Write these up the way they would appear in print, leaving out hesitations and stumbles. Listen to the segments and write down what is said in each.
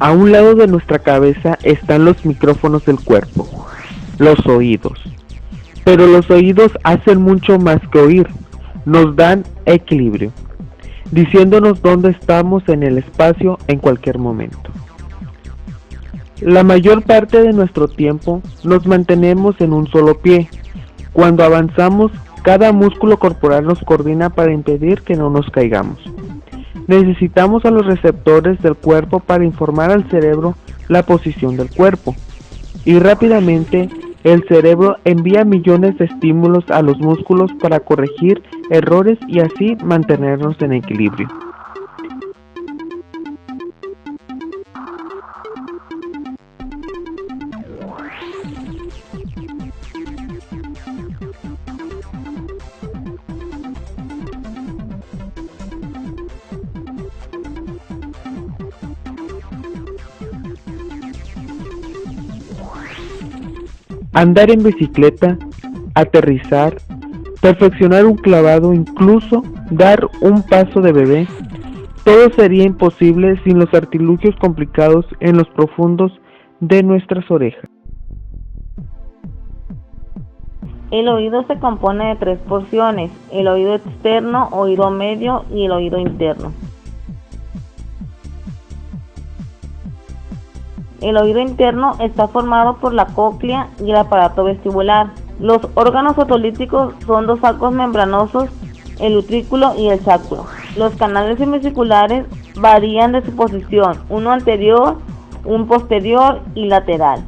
A un lado de nuestra cabeza están los micrófonos del cuerpo, los oídos. Pero los oídos hacen mucho más que oír, nos dan equilibrio, diciéndonos dónde estamos en el espacio en cualquier momento. La mayor parte de nuestro tiempo nos mantenemos en un solo pie. Cuando avanzamos, cada músculo corporal nos coordina para impedir que no nos caigamos. Necesitamos a los receptores del cuerpo para informar al cerebro la posición del cuerpo. Y rápidamente, el cerebro envía millones de estímulos a los músculos para corregir errores y así mantenernos en equilibrio. Andar en bicicleta, aterrizar, perfeccionar un clavado, incluso dar un paso de bebé, todo sería imposible sin los artilugios complicados en los profundos de nuestras orejas. El oído se compone de 3 porciones: el oído externo, oído medio y el oído interno. El oído interno está formado por la cóclea y el aparato vestibular. Los órganos otolíticos son 2 sacos membranosos, el utrículo y el sáculo. Los canales semicirculares varían de su posición, uno anterior, un posterior y lateral.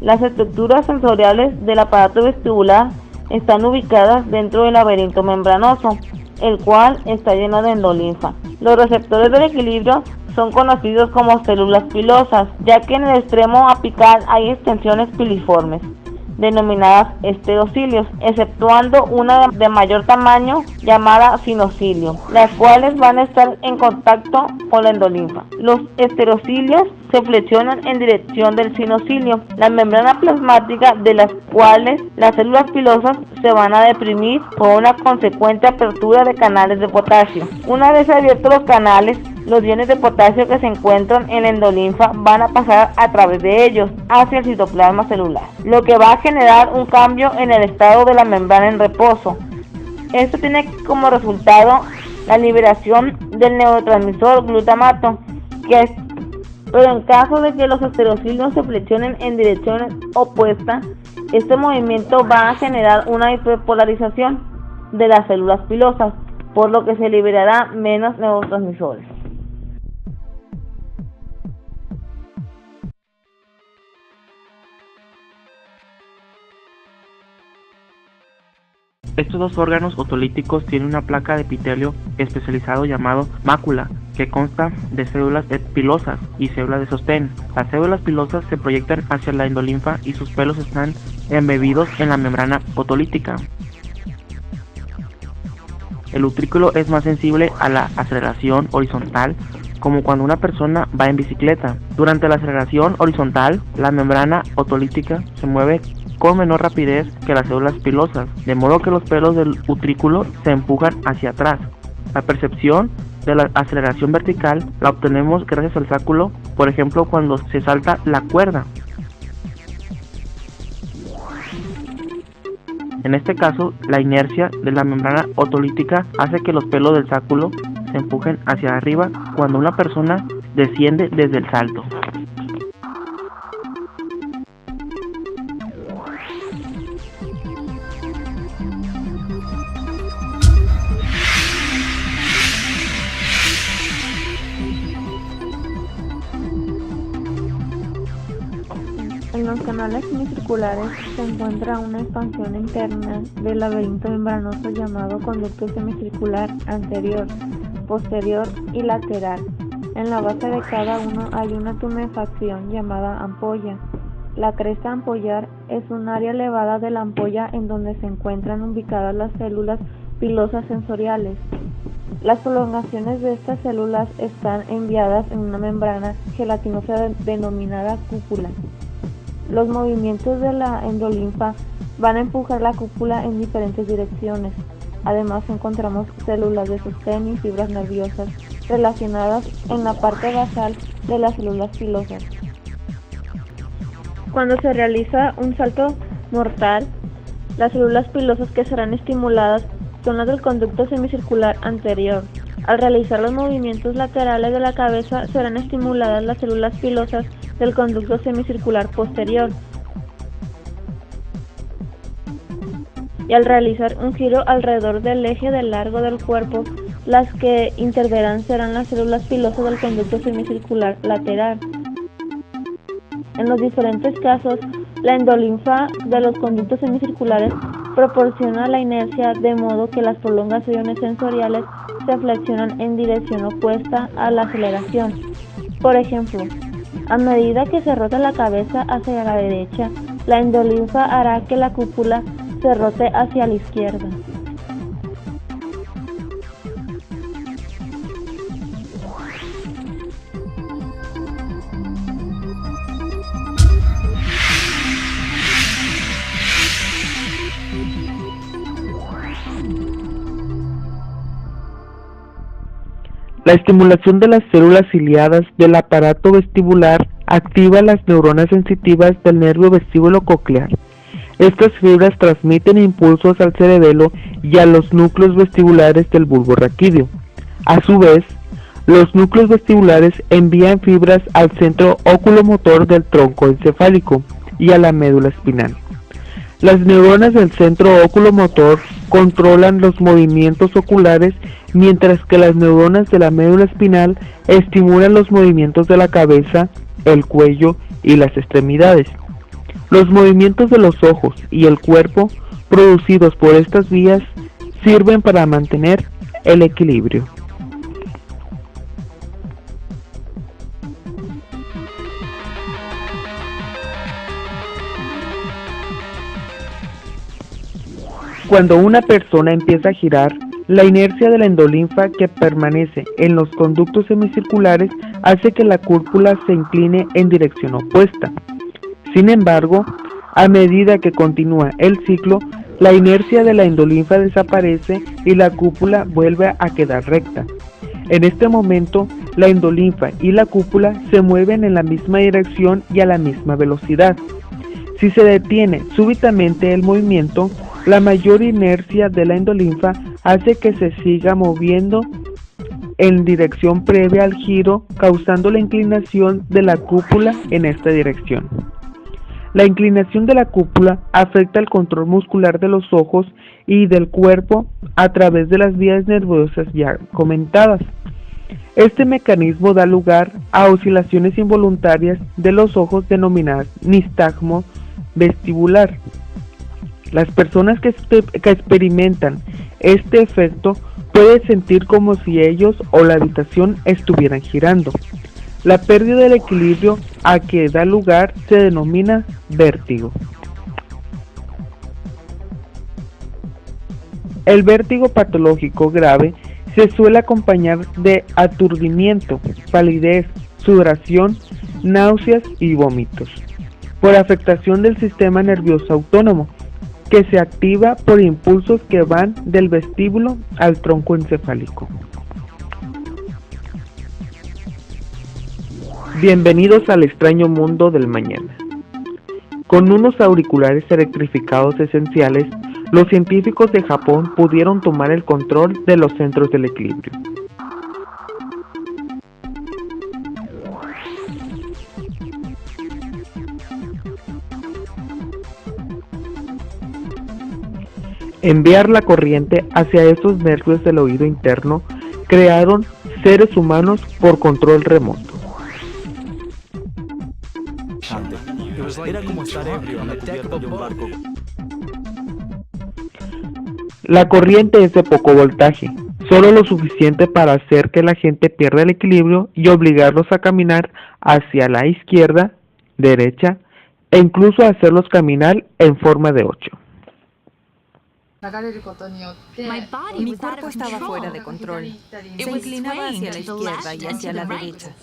Las estructuras sensoriales del aparato vestibular están ubicadas dentro del laberinto membranoso, el cual está lleno de endolinfa. Los receptores del equilibrio son conocidos como células pilosas, ya que en el extremo apical hay extensiones piliformes, denominadas estereocilios, exceptuando una de mayor tamaño llamada sinocilio, las cuales van a estar en contacto con la endolinfa. Los estereocilios se flexionan en dirección del sinocilio, la membrana plasmática de las cuales las células pilosas se van a deprimir por una consecuente apertura de canales de potasio. Una vez abiertos los canales, los iones de potasio que se encuentran en la endolinfa van a pasar a través de ellos hacia el citoplasma celular, lo que va a generar un cambio en el estado de la membrana en reposo. Esto tiene como resultado la liberación del neurotransmisor glutamato, pero en caso de que los estereocilios se flexionen en direcciones opuestas, este movimiento va a generar una hiperpolarización de las células pilosas, por lo que se liberará menos neurotransmisores. Estos 2 órganos otolíticos tienen una placa de epitelio especializado llamado mácula, que consta de células pilosas y células de sostén. Las células pilosas se proyectan hacia la endolinfa y sus pelos están embebidos en la membrana otolítica. El utrículo es más sensible a la aceleración horizontal, como cuando una persona va en bicicleta. Durante la aceleración horizontal, la membrana otolítica se mueve con menor rapidez que las células pilosas, de modo que los pelos del utrículo se empujan hacia atrás. La percepción de la aceleración vertical la obtenemos gracias al sáculo, por ejemplo cuando se salta la cuerda. En este caso, la inercia de la membrana otolítica hace que los pelos del sáculo se empujen hacia arriba cuando una persona desciende desde el salto. En los canales semicirculares se encuentra una expansión interna del laberinto membranoso llamado conducto semicircular anterior, posterior y lateral. En la base de cada uno hay una tumefacción llamada ampolla. La cresta ampollar es un área elevada de la ampolla en donde se encuentran ubicadas las células pilosas sensoriales. Las prolongaciones de estas células están enviadas en una membrana gelatinosa denominada cúpula. Los movimientos de la endolinfa van a empujar la cúpula en diferentes direcciones. Además encontramos células de sostén y fibras nerviosas relacionadas en la parte basal de las células pilosas. Cuando se realiza un salto mortal, las células pilosas que serán estimuladas son las del conducto semicircular anterior. Al realizar los movimientos laterales de la cabeza, serán estimuladas las células pilosas del conducto semicircular posterior. Y al realizar un giro alrededor del eje de largo del cuerpo, las que interverán serán las células pilosas del conducto semicircular lateral. En los diferentes casos, la endolinfa de los conductos semicirculares proporciona la inercia de modo que las prolongaciones sensoriales se flexionan en dirección opuesta a la aceleración. Por ejemplo, a medida que se rota la cabeza hacia la derecha, la endolinfa hará que la cúpula se rote hacia la izquierda. La estimulación de las células ciliadas del aparato vestibular activa las neuronas sensitivas del nervio vestíbulo coclear. Estas fibras transmiten impulsos al cerebelo y a los núcleos vestibulares del bulbo raquídeo. A su vez, los núcleos vestibulares envían fibras al centro oculomotor del tronco encefálico y a la médula espinal. Las neuronas del centro oculomotor controlan los movimientos oculares, mientras que las neuronas de la médula espinal estimulan los movimientos de la cabeza, el cuello y las extremidades. Los movimientos de los ojos y el cuerpo producidos por estas vías sirven para mantener el equilibrio. Cuando una persona empieza a girar, la inercia de la endolinfa que permanece en los conductos semicirculares hace que la cúpula se incline en dirección opuesta. Sin embargo, a medida que continúa el ciclo, la inercia de la endolinfa desaparece y la cúpula vuelve a quedar recta. En este momento, la endolinfa y la cúpula se mueven en la misma dirección y a la misma velocidad. Si se detiene súbitamente el movimiento, la mayor inercia de la endolinfa hace que se siga moviendo en dirección previa al giro, causando la inclinación de la cúpula en esta dirección. La inclinación de la cúpula afecta el control muscular de los ojos y del cuerpo a través de las vías nerviosas ya comentadas. Este mecanismo da lugar a oscilaciones involuntarias de los ojos denominadas nistagmo vestibular. Las personas que experimentan este efecto pueden sentir como si ellos o la habitación estuvieran girando. La pérdida del equilibrio a que da lugar se denomina vértigo. El vértigo patológico grave se suele acompañar de aturdimiento, palidez, sudoración, náuseas y vómitos, por afectación del sistema nervioso autónomo, que se activa por impulsos que van del vestíbulo al tronco encefálico. Bienvenidos al extraño mundo del mañana. Con unos auriculares electrificados esenciales, los científicos de Japón pudieron tomar el control de los centros del equilibrio. Enviar la corriente hacia esos nervios del oído interno crearon seres humanos por control remoto. Era como estar ebrio en el deck de un barco. La corriente es de poco voltaje, solo lo suficiente para hacer que la gente pierda el equilibrio y obligarlos a caminar hacia la izquierda, derecha e incluso hacerlos caminar en forma de 8. Mi cuerpo estaba fuera de control. Se inclinaba hacia la izquierda y hacia la derecha.